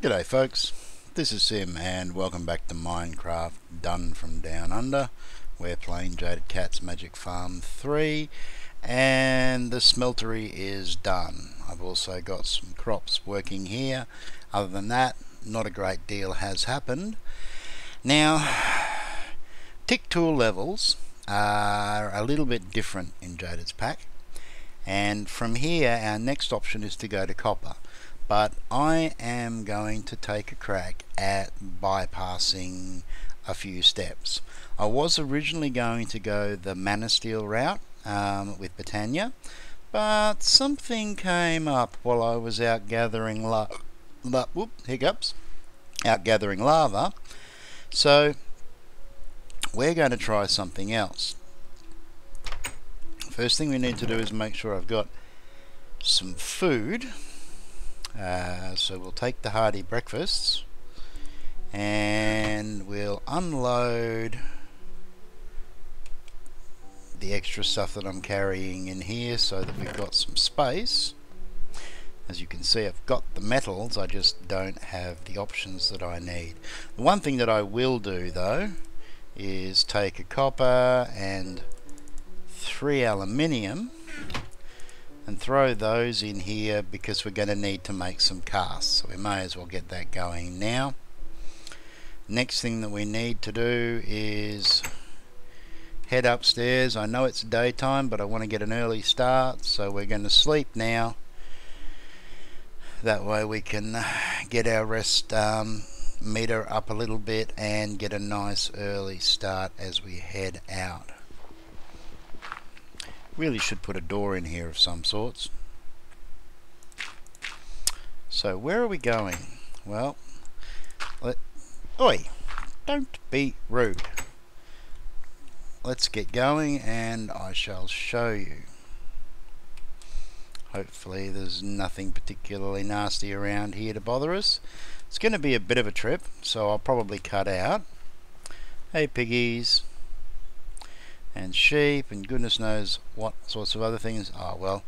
G'day folks, this is Sim and welcome back to Minecraft Done from Down Under. We're playing JadedCat's Magic Farm 3 and the smeltery is done. I've also got some crops working here. Other than that, not a great deal has happened. Now, tick tool levels are a little bit different in Jaded's pack, and from here our next option is to go to copper. But I am going to take a crack at bypassing a few steps. I was originally going to go the mana steel route with Botania, but something came up while I was out gathering gathering lava. So we're going to try something else. First thing we need to do is make sure I've got some food. So we'll take the hearty breakfasts and we'll unload the extra stuff that I'm carrying in here so that we've got some space. As you can see, I've got the metals, I just don't have the options that I need. The one thing that I will do though is take a copper and 3 aluminium and throw those in here because we're going to need to make some casts, so we may as well get that going now. Next thing that we need to do is head upstairs. I know it's daytime, but I want to get an early start, so we're going to sleep now. That way we can get our rest meter up a little bit and get a nice early start as we head out. Really should put a door in here of some sorts. So where are we going? Well, oi, don't be rude. Let's get going and I shall show you. Hopefully there's nothing particularly nasty around here to bother us. It's going to be a bit of a trip, so I'll probably cut out. Hey piggies. And sheep and goodness knows what sorts of other things. Oh well,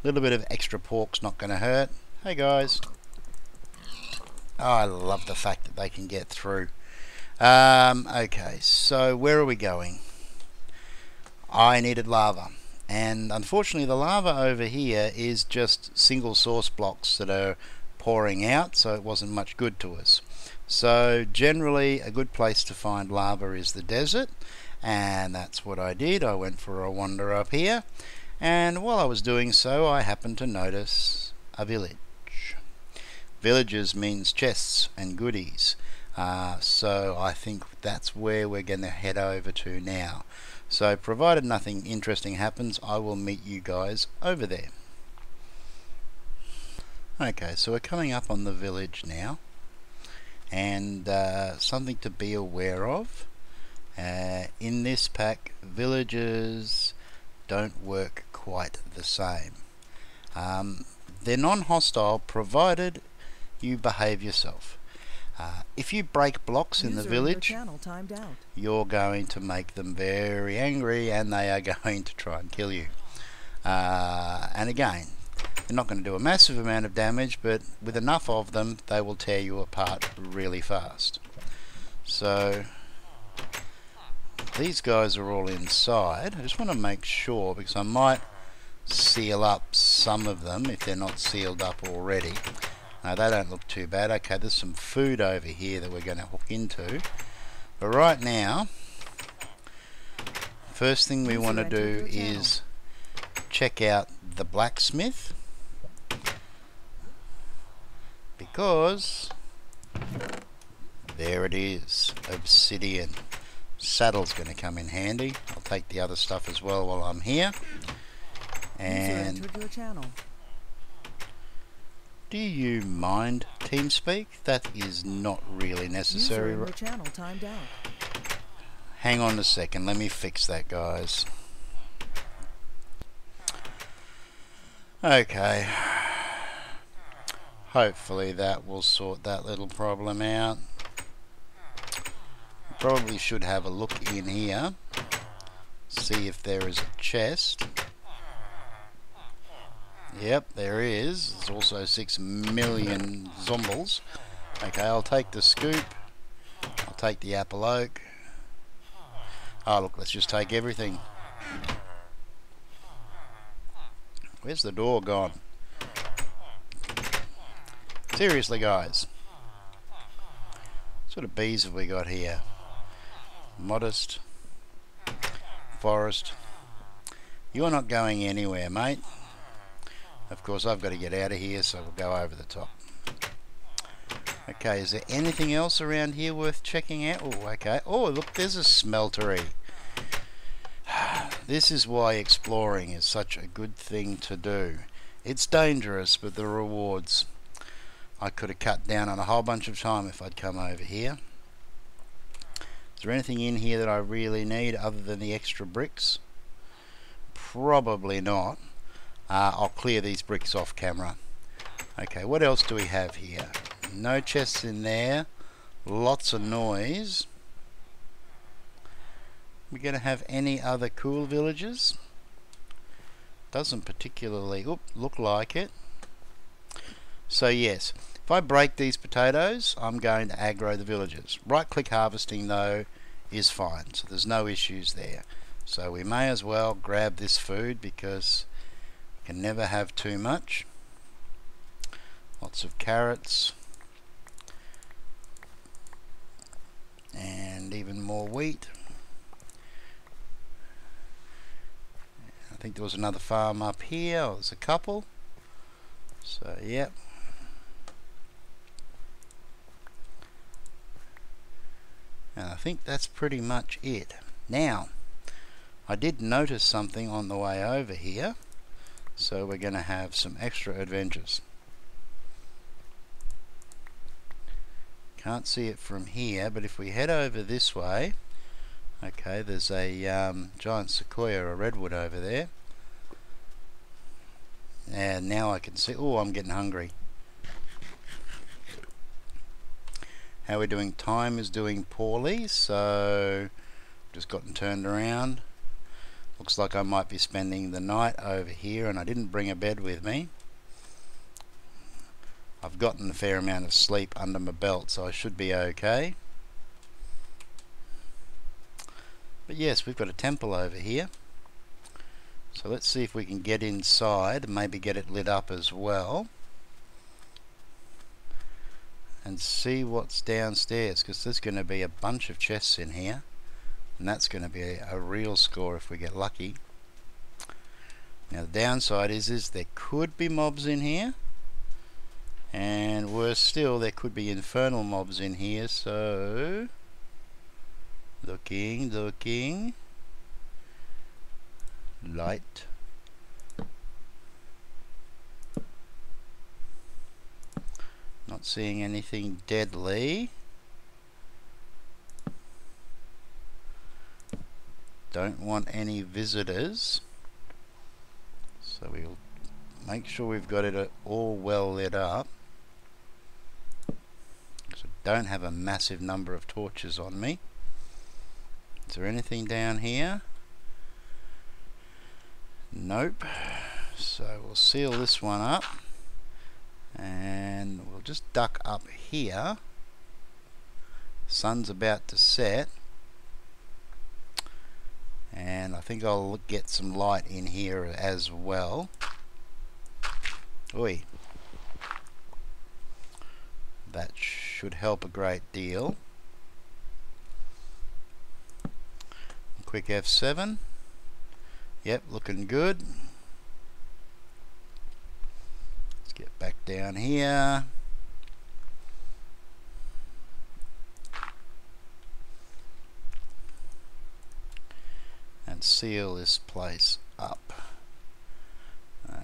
a little bit of extra pork's not going to hurt. Hey guys. Oh, I love the fact that they can get through. Okay, so where are we going? I needed lava, and unfortunately the lava over here is just single source blocks that are pouring out, so it wasn't much good to us. So generally a good place to find lava is the desert. And that's what I did. I went for a wander up here, and while I was doing so I happened to notice a village. Villages means chests and goodies, so I think that's where we're going to head over to now. So provided nothing interesting happens, I will meet you guys over there. Okay, so we're coming up on the village now, and something to be aware of. In this pack, villages don't work quite the same. They're non-hostile provided you behave yourself. If you break blocks in the village, you're going to make them very angry and they are going to try and kill you. And again, they're not going to do a massive amount of damage, but with enough of them they will tear you apart really fast. So these guys are all inside. I just want to make sure because I might seal up some of them if they're not sealed up already. Now they don't look too bad. Okay, there's some food over here that we're going to hook into. But right now, first thing we want to do is check out the blacksmith, because there it is, obsidian. Saddle's going to come in handy. I'll take the other stuff as well while I'm here. And do you mind TeamSpeak? That is not really necessary. Hang on a second, let me fix that, guys. Okay. Hopefully that will sort that little problem out. Probably should have a look in here, see if there is a chest. Yep, there is. There's also 6 million zombies. Okay, I'll take the scoop. I'll take the apple oak. Oh look, let's just take everything. Where's the door gone? Seriously guys. What sort of bees have we got here? Modest. Forest. You're not going anywhere, mate. Of course I've got to get out of here, so we'll go over the top. Okay, is there anything else around here worth checking out? Oh, okay. Oh, look, there's a smeltery. This is why exploring is such a good thing to do. It's dangerous, but the rewards. I could have cut down on a whole bunch of time if I'd come over here. Is there anything in here that I really need other than the extra bricks? Probably not. I'll clear these bricks off camera. Okay, what else do we have here? No chests in there. Lots of noise. We're going to have any other cool villages? Doesn't particularly look like it. So yes, if I break these potatoes, I'm going to aggro the villagers. Right click harvesting though is fine, so there's no issues there. So we may as well grab this food because you can never have too much. Lots of carrots. And even more wheat. I think there was another farm up here. Oh, there's a couple. So yep. And I think that's pretty much it. Now, I did notice something on the way over here, so we're going to have some extra adventures. Can't see it from here, but if we head over this way, okay, there's a giant sequoia or redwood over there. And now I can see, oh, I'm getting hungry. How we're doing, time is doing poorly, so just gotten turned around. Looks like I might be spending the night over here, and I didn't bring a bed with me. I've gotten a fair amount of sleep under my belt, so I should be okay. But yes, we've got a temple over here. So let's see if we can get inside and maybe get it lit up as well. And see what's downstairs, because there's going to be a bunch of chests in here. And that's going to be a real score if we get lucky. Now the downside is there could be mobs in here. And worse still, there could be infernal mobs in here, so... Looking. Light. Not seeing anything deadly. Don't want any visitors. So we'll make sure we've got it all well lit up. So don't have a massive number of torches on me. Is there anything down here? Nope. So we'll seal this one up. And we'll just duck up here. Sun's about to set. And I think I'll get some light in here as well. Oi. That should help a great deal. Quick F7. Yep, looking good. Let's get back down here. And seal this place up.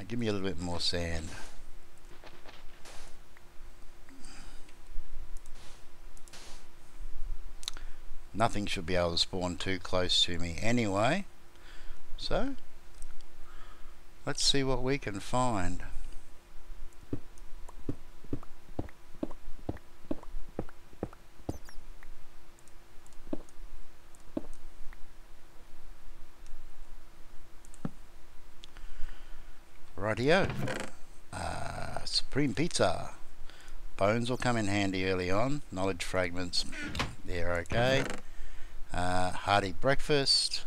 Give me a little bit more sand. Nothing should be able to spawn too close to me anyway. So, let's see what we can find. Rightio. Supreme Pizza. bones will come in handy early on. Knowledge fragments, they're okay. Hearty breakfast,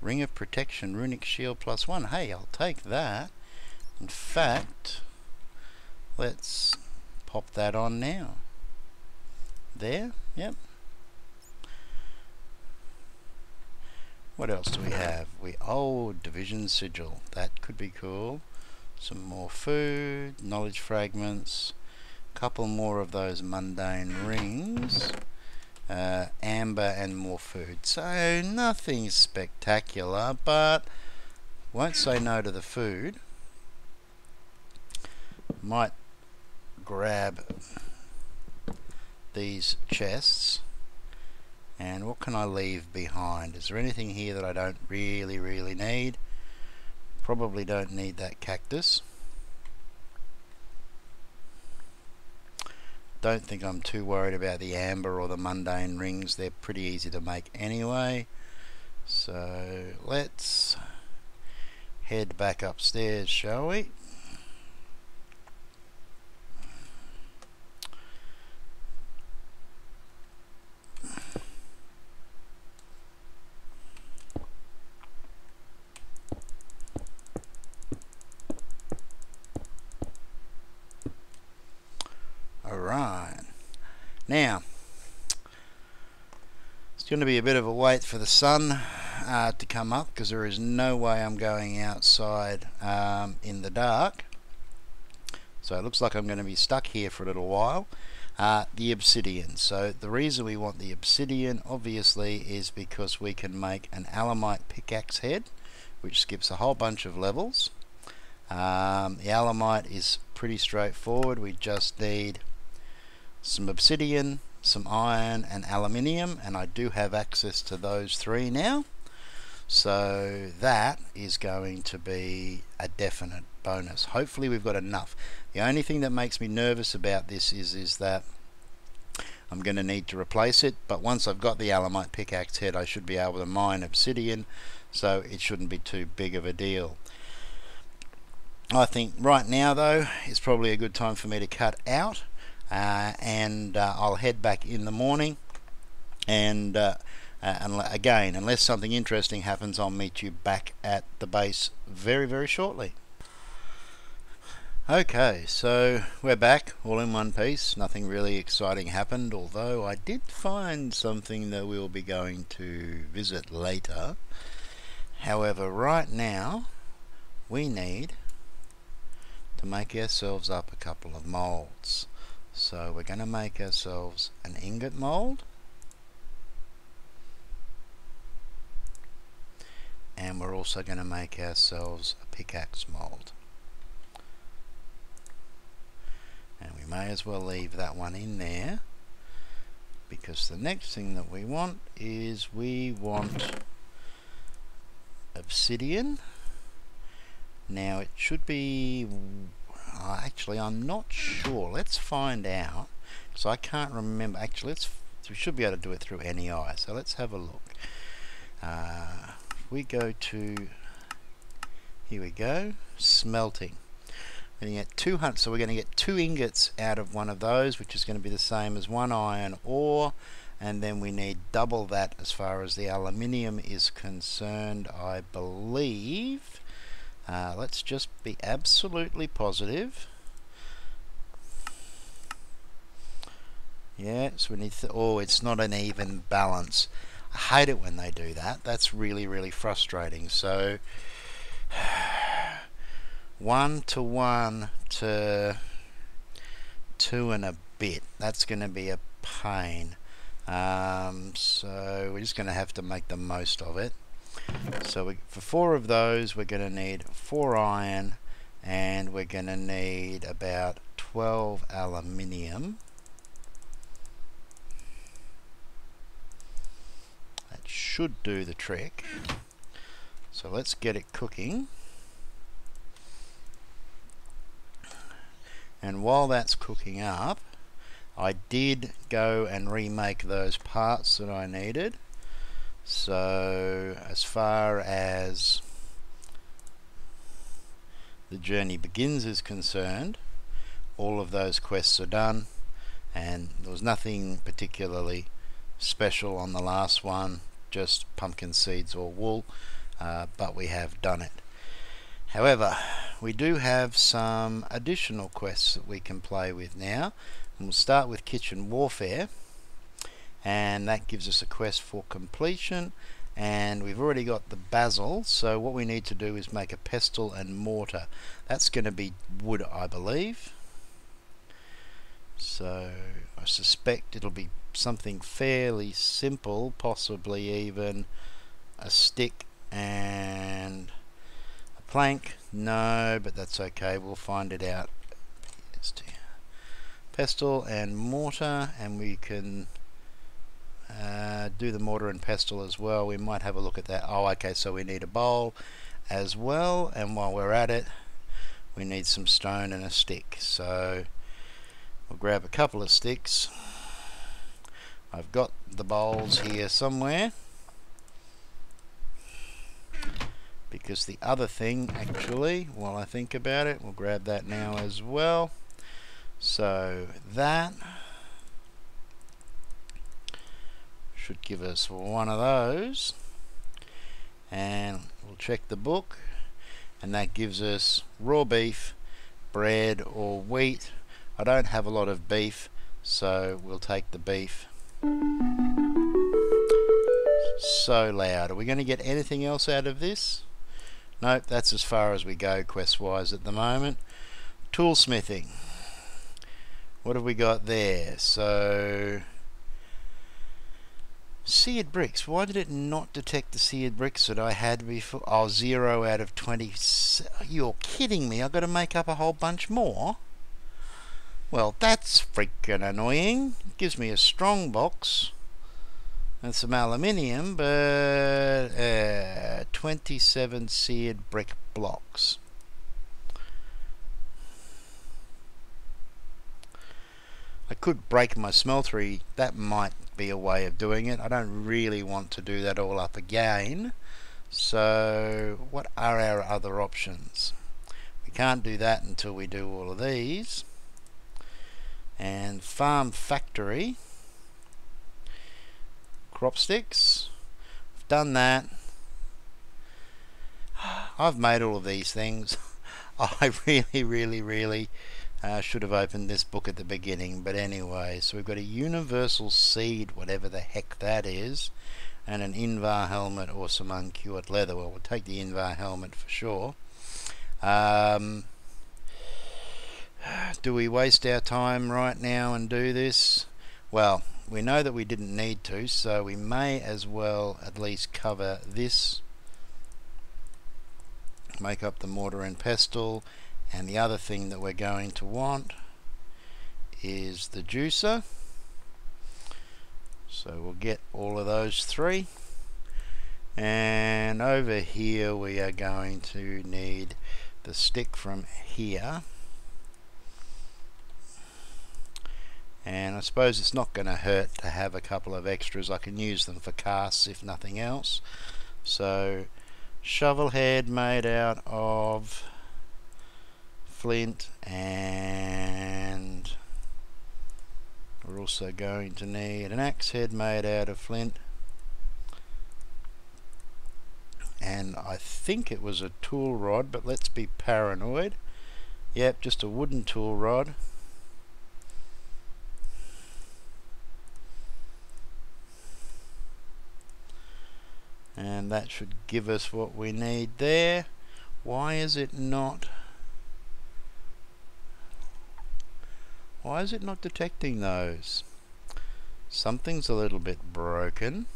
ring of protection, runic shield +1. Hey, I'll take that. In fact, let's pop that on now. There, yep. What else do we have? Division sigil. That could be cool. Some more food, knowledge fragments, couple more of those mundane rings, amber, and more food. So nothing spectacular, but won't say no to the food. Might grab these chests. And what can I leave behind? Is there anything here that I don't really need? Probably don't need that cactus. Don't think I'm too worried about the amber or the mundane rings. They're pretty easy to make anyway. So let's head back upstairs, shall we? Alright, now it's going to be a bit of a wait for the sun to come up, because there is no way I'm going outside in the dark. So it looks like I'm going to be stuck here for a little while. The obsidian. So the reason we want the obsidian obviously is because we can make an alamite pickaxe head, which skips a whole bunch of levels. The alamite is pretty straightforward. We just need some obsidian, some iron, and aluminium, and I do have access to those three now, so that is going to be a definite bonus. Hopefully we've got enough. The only thing that makes me nervous about this is that I'm going to need to replace it, but once I've got the alamite pickaxe head I should be able to mine obsidian, so it shouldn't be too big of a deal. I think right now though it's probably a good time for me to cut out. And I'll head back in the morning, and again, unless something interesting happens, I'll meet you back at the base very shortly. Okay, so we're back all in one piece. Nothing really exciting happened, although I did find something that we'll be going to visit later. However, right now we need to make ourselves up a couple of molds. So we're going to make ourselves an ingot mold, and we're also going to make ourselves a pickaxe mold, and we may as well leave that one in there, because the next thing that we want is we want obsidian. Now it should be actually I'm not sure, let's find out, so I can't remember. Actually we should be able to do it through NEI, so let's have a look. We go to, here we go, smelting. We're going to get 200, so we're going to get 2 ingots out of one of those, which is going to be the same as 1 iron ore, and then we need double that as far as the aluminium is concerned, I believe. Let's just be absolutely positive. Yeah, so we need oh, it's not an even balance. I hate it when they do that. That's really frustrating. So 1 to 1 to 2 and a bit. That's going to be a pain. So we're just going to have to make the most of it. So for 4 of those we're going to need 4 iron, and we're going to need about 12 aluminium. That should do the trick. So let's get it cooking. And while that's cooking up, I did go and remake those parts that I needed. So as far as the journey begins is concerned, all of those quests are done, and there was nothing particularly special on the last one, just pumpkin seeds or wool, but we have done it. However, we do have some additional quests that we can play with now, and we'll start with kitchen warfare, and that gives us a quest for completion, and we've already got the basil, so what we need to do is make a pestle and mortar. That's going to be wood, I believe, so I suspect it'll be something fairly simple, possibly even a stick and a plank. No, but that's okay, we'll find it out. Pestle and mortar, and we can do the mortar and pestle as well. We might have a look at that. Oh, okay, so we need a bowl as well, and while we're at it, we need some stone and a stick. So we'll grab a couple of sticks. I've got the bowls here somewhere, because the other thing, actually, while I think about it, we'll grab that now as well. So that should give us one of those, and we'll check the book, and that gives us raw beef, bread or wheat. I don't have a lot of beef, so we'll take the beef. So loud. Are we going to get anything else out of this? Nope, that's as far as we go quest wise at the moment. Toolsmithing. What have we got there? So seared bricks. Why did it not detect the seared bricks that I had before? Oh, 0 out of 20. You're kidding me. I've got to make up a whole bunch more? Well, that's freaking annoying. It gives me a strong box and some aluminium, but 27 seared brick blocks. I could break my smeltery. That might be a way of doing it. I don't really want to do that all up again. So what are our other options? We can't do that until we do all of these. And farm factory, crop sticks, I've done that. I've made all of these things. I really should have opened this book at the beginning, but anyway, so we've got a universal seed, whatever the heck that is, and an Invar helmet or some uncured leather. Well, we'll take the Invar helmet for sure. Do we waste our time right now and do this? Well, we know that we didn't need to, so we may as well at least cover this, make up the mortar and pestle, and the other thing that we're going to want is the juicer. So we'll get all of those three, and over here we are going to need the stick from here. And I suppose it's not going to hurt to have a couple of extras. I can use them for casts if nothing else. So shovel head made out of flint, and we're also going to need an axe head made out of flint, and I think it was a tool rod, but let's be paranoid. Yep, just a wooden tool rod. And that should give us what we need there. Why is it not detecting those? Something's a little bit broken.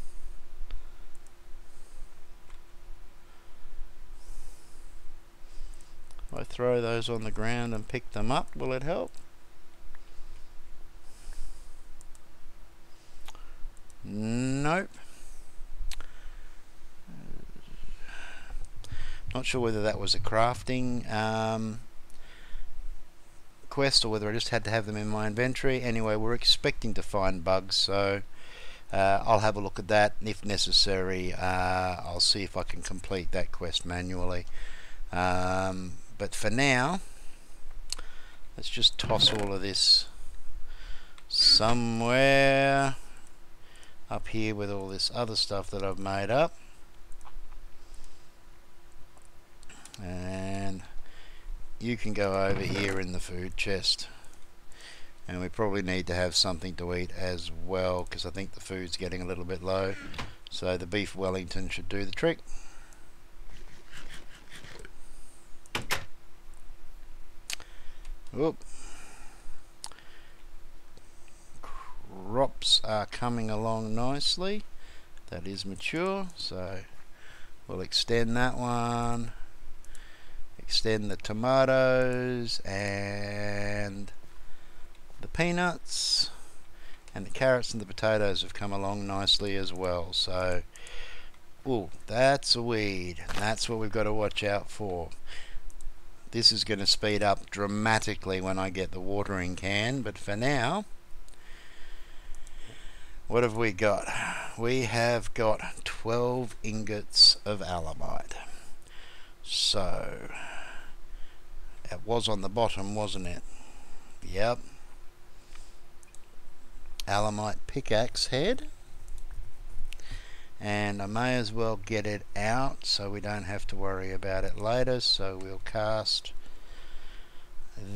If I throw those on the ground and pick them up, will it help? Nope. Not sure whether that was a crafting quest or whether I just had to have them in my inventory. Anyway, we're expecting to find bugs, so I'll have a look at that, and if necessary I'll see if I can complete that quest manually. But for now, Let's just toss all of this somewhere up here with all this other stuff that I've made up. And you can go over here in the food chest. And we probably need to have something to eat as well, because I think the food's getting a little bit low. So the beef Wellington should do the trick. Oop. Crops are coming along nicely. That is mature, so we'll extend that one. Extend the tomatoes and the peanuts, and the carrots and the potatoes have come along nicely as well. So, oh, that's a weed. That's what we've got to watch out for. This is going to speed up dramatically when I get the watering can, but for now, what have we got? We have got 12 ingots of alumite. So, it was on the bottom, wasn't it? Yep. Alumite pickaxe head. And I may as well get it out so we don't have to worry about it later. So we'll cast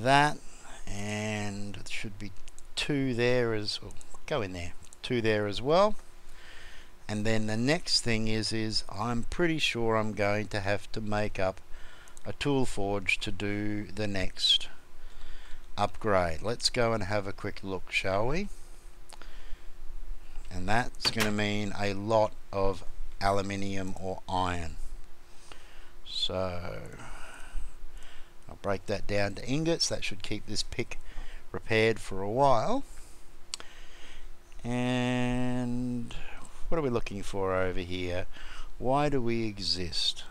that, and there should be 2 there as well. Go in there. 2 there as well. And then the next thing is I'm pretty sure I'm going to have to make up a tool forge to do the next upgrade. Let's go and have a quick look, shall we? And that's going to mean a lot of aluminium or iron. So I'll break that down to ingots. That should keep this pick repaired for a while. And what are we looking for over here? Why do we exist?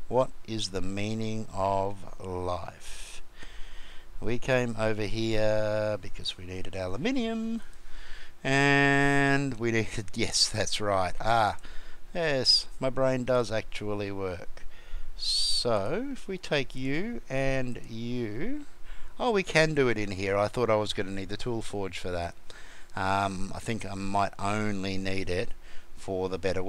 What is the meaning of life? We came over here because we needed aluminium. And we needed, yes, that's right. Yes, my brain does actually work. So, if we take you and you... Oh, we can do it in here. I thought I was going to need the tool forge for that. I think I might only need it for the better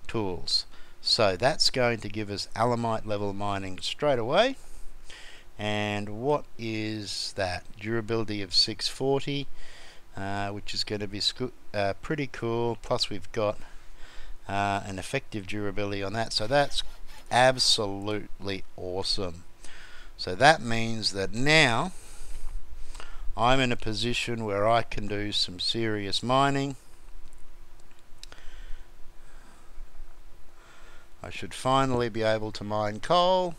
tools. So, that's going to give us alumite level mining straight away. And what is that? Durability of 640, which is going to be pretty cool. Plus we've got an effective durability on that. So that's absolutely awesome. So that means that now I'm in a position where I can do some serious mining. I should finally be able to mine coal.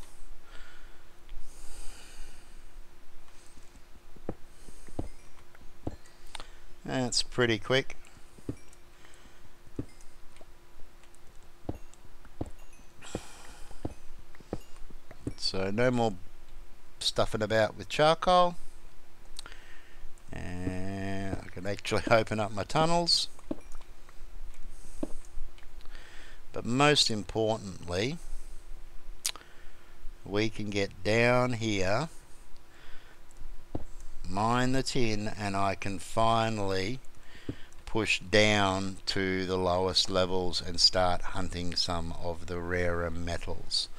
That's pretty quick. So no more stuffing about with charcoal. And I can actually open up my tunnels. But most importantly, we can get down here, mine the tin, and I can finally push down to the lowest levels and start hunting some of the rarer metals.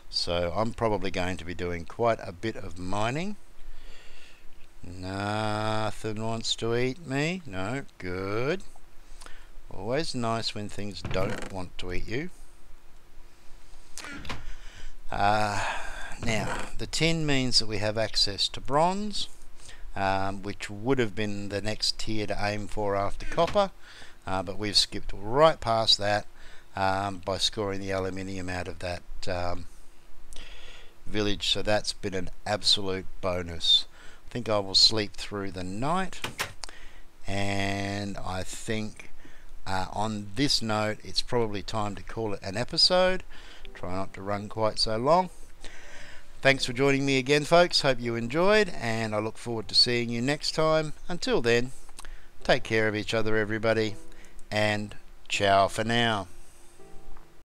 So I'm probably going to be doing quite a bit of mining. Nothing wants to eat me. No, good. Always nice when things don't want to eat you. Now, the tin means that we have access to bronze, which would have been the next tier to aim for after copper, but we've skipped right past that by scoring the aluminium out of that village, so that's been an absolute bonus. I think I will sleep through the night, and I think on this note it's probably time to call it an episode. Try not to run quite so long. Thanks for joining me again, folks. Hope you enjoyed, and I look forward to seeing you next time. Until then, take care of each other, everybody, and ciao for now.